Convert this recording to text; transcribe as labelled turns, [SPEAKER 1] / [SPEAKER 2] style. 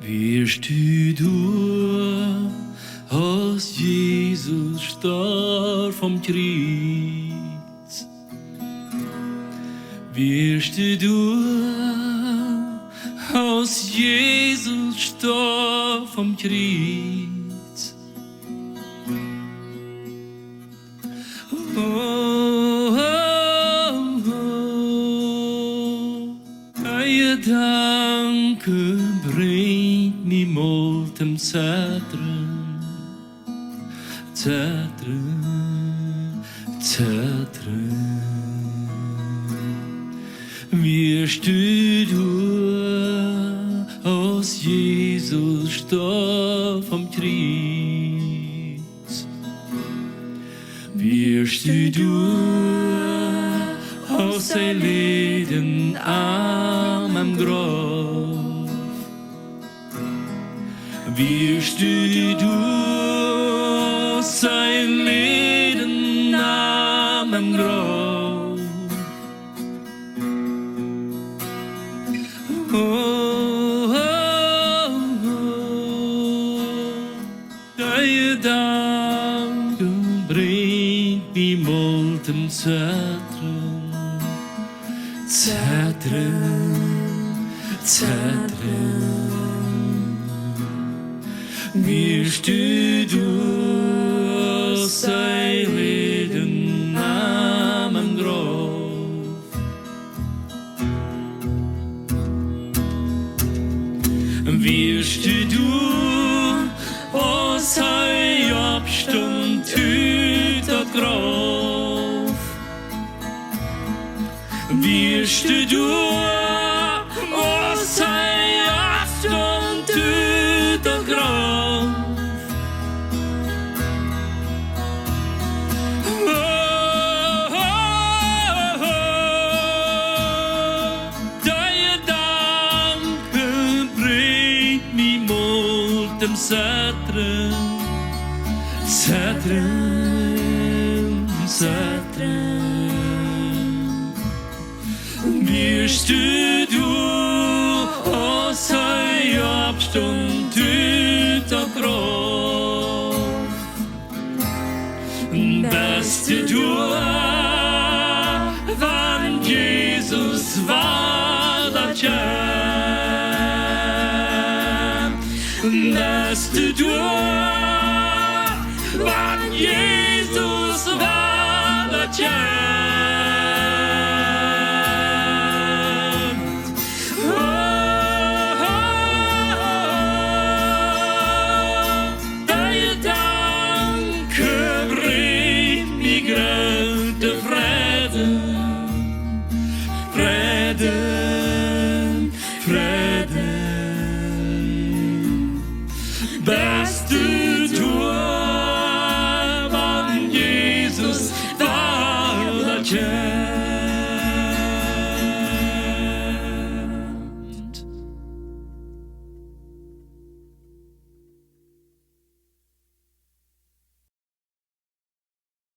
[SPEAKER 1] Wirst du als Jesus starb vom Kreuz, wirst du als Jesus starb vom Kreuz. Oh, oh, oh, deine Danke bringt mich mal zum Zentrum, Zentrum, Zentrum. Wirst du als Jesus starb vom Kreuz, wirst du aus sein Leben arm am Grab, wirst du aus sein Leben arm am Grab. Oh, oh, oh, deine Danke bringt mich mal zum Zentrum, Zentrum, Zentrum. Wirst du aus sein Leben am Grab, wirst du aus sein Abstand hüter Grab, wirst du aus sein Abstand hüter Grab. Oh, oh, oh, deine Danke bringt mich mal dem Zentrum, Zentrum, Zentrum. Wirst du aus sein Abstand hüter Grab, bist du wann Jesus war da bist du wann Jesus war da